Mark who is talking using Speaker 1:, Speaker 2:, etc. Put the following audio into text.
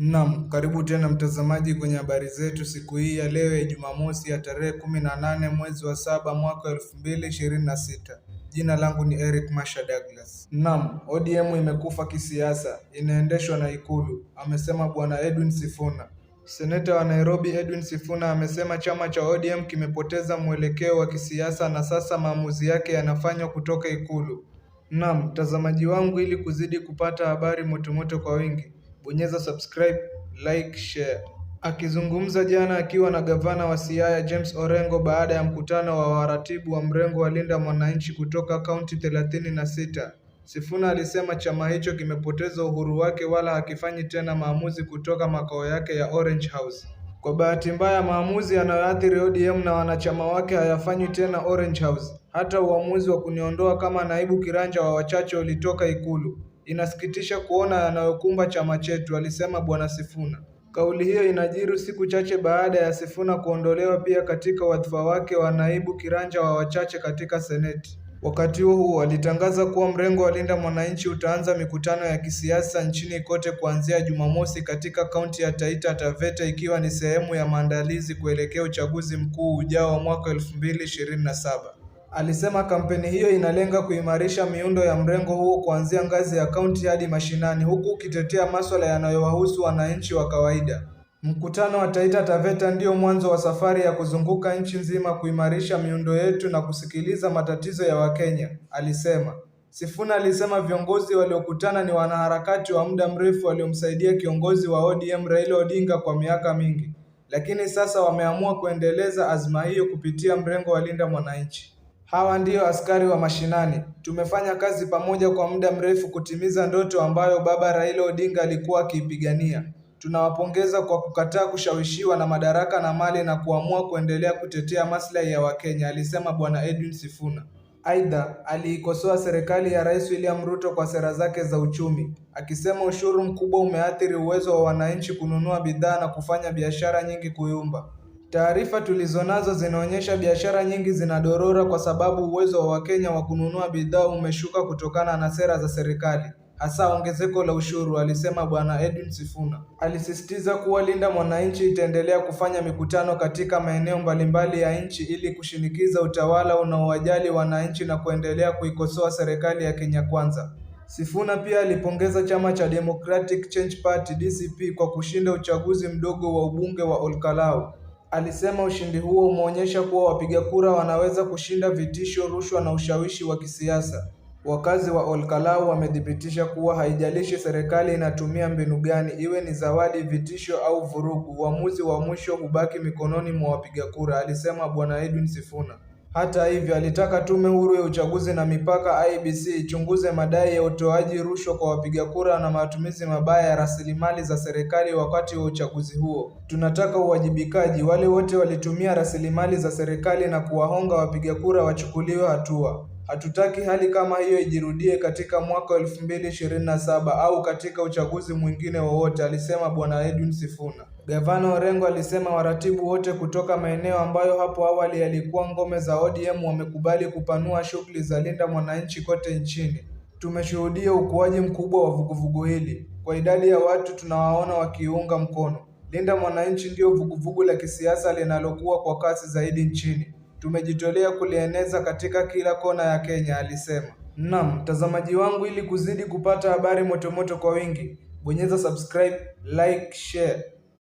Speaker 1: Naam, karibu tena mtazamaji kwenye habari zetu siku hii ya leo ya Jumamosi ya tarehe 18 mwezi wa 7 mwaka 2026. Jina langu ni Eric Masha Douglas. Naam, ODM imekufa kisiasa, inaendeshwa na Ikulu, amesema Bwana Edwin Sifuna. Seneta wa Nairobi Edwin Sifuna amesema chama cha ODM kimepoteza mwelekeo wa kisiasa na sasa maamuzi yake yanafanywa kutoka Ikulu. Naam, mtazamaji wangu, ili kuzidi kupata habari motomoto kwa wingi, bonyeza subscribe, like, share. Akizungumza jana akiwa na gavana wa Siaya James Orengo baada ya mkutano wa waratibu wa mrengo wa Linda Mwananchi kutoka kaunti 36, Sifuna alisema chama hicho kimepoteza uhuru wake wala hakifanyi tena maamuzi kutoka makao yake ya Orange House. Kwa bahati mbaya, maamuzi yanayoathiri ODM na wanachama wake hayafanywi tena Orange House. Hata uamuzi wa kuniondoa kama naibu kiranja wa wachache ulitoka Ikulu. Inasikitisha kuona yanayokumba chama chetu, alisema Bwana Sifuna. Kauli hiyo inajiri siku chache baada ya Sifuna kuondolewa pia katika wadhifa wake wa naibu kiranja wa wachache katika Seneti. Wakati huo alitangaza kuwa mrengo wa Linda Mwananchi utaanza mikutano ya kisiasa nchini kote kuanzia Jumamosi katika kaunti ya Taita Taveta, ikiwa ni sehemu ya maandalizi kuelekea uchaguzi mkuu ujao wa mwaka 2027. Alisema kampeni hiyo inalenga kuimarisha miundo ya mrengo huo kuanzia ngazi ya kaunti hadi mashinani, huku ukitetea masuala yanayowahusu wananchi wa kawaida. Mkutano wa Taita Taveta ndio mwanzo wa safari ya kuzunguka nchi nzima kuimarisha miundo yetu na kusikiliza matatizo ya Wakenya, alisema. Sifuna alisema viongozi waliokutana ni wanaharakati wa muda mrefu waliomsaidia kiongozi wa ODM Raila Odinga kwa miaka mingi, lakini sasa wameamua kuendeleza azma hiyo kupitia mrengo wa Linda Mwananchi. Hawa ndio askari wa mashinani. Tumefanya kazi pamoja kwa muda mrefu kutimiza ndoto ambayo baba Raila Odinga alikuwa akiipigania. Tunawapongeza kwa kukataa kushawishiwa na madaraka na mali na kuamua kuendelea kutetea maslahi ya Wakenya, alisema Bwana Edwin Sifuna. Aidha, aliikosoa serikali ya Rais William Ruto kwa sera zake za uchumi, akisema ushuru mkubwa umeathiri uwezo wa wananchi kununua bidhaa na kufanya biashara nyingi kuyumba. Taarifa tulizonazo zinaonyesha biashara nyingi zinadorora kwa sababu uwezo wa Wakenya wa kununua bidhaa umeshuka kutokana na sera za serikali, hasa ongezeko la ushuru, alisema Bwana Edwin Sifuna. Alisisitiza kuwa Linda Mwananchi itaendelea kufanya mikutano katika maeneo mbalimbali ya nchi ili kushinikiza utawala unaowajali wananchi na kuendelea kuikosoa serikali ya Kenya Kwanza. Sifuna pia alipongeza chama cha Democratic Change Party DCP kwa kushinda uchaguzi mdogo wa ubunge wa Olkalau. Alisema ushindi huo umeonyesha kuwa wapiga kura wanaweza kushinda vitisho, rushwa na ushawishi wa kisiasa. Wakazi wa Olkalau wamethibitisha kuwa haijalishi serikali inatumia mbinu gani, iwe ni zawadi, vitisho au vurugu, uamuzi wa mwisho hubaki mikononi mwa wapiga kura, alisema Bwana Edwin Sifuna. Hata hivyo, alitaka tume huru ya uchaguzi na mipaka IEBC ichunguze madai ya utoaji rushwa kwa wapiga kura na matumizi mabaya ya rasilimali za serikali wakati wa uchaguzi huo. Tunataka uwajibikaji. Wale wote walitumia rasilimali za serikali na kuwahonga wapiga kura wachukuliwe hatua. Hatutaki hali kama hiyo ijirudie katika mwaka 2027 au katika uchaguzi mwingine wowote, alisema Bwana Edwin Sifuna. Gavana Orengo alisema waratibu wote kutoka maeneo ambayo hapo awali yalikuwa ngome za ODM wamekubali kupanua shughuli za Linda Mwananchi kote nchini. Tumeshuhudia ukuaji mkubwa wa vuguvugu hili. Kwa idadi ya watu tunawaona wakiunga mkono. Linda Mwananchi ndio vuguvugu la kisiasa linalokuwa kwa kasi zaidi nchini. Tumejitolea kulieneza katika kila kona ya Kenya, alisema. Naam, mtazamaji wangu, ili kuzidi kupata habari motomoto kwa wingi, bonyeza subscribe, like, share.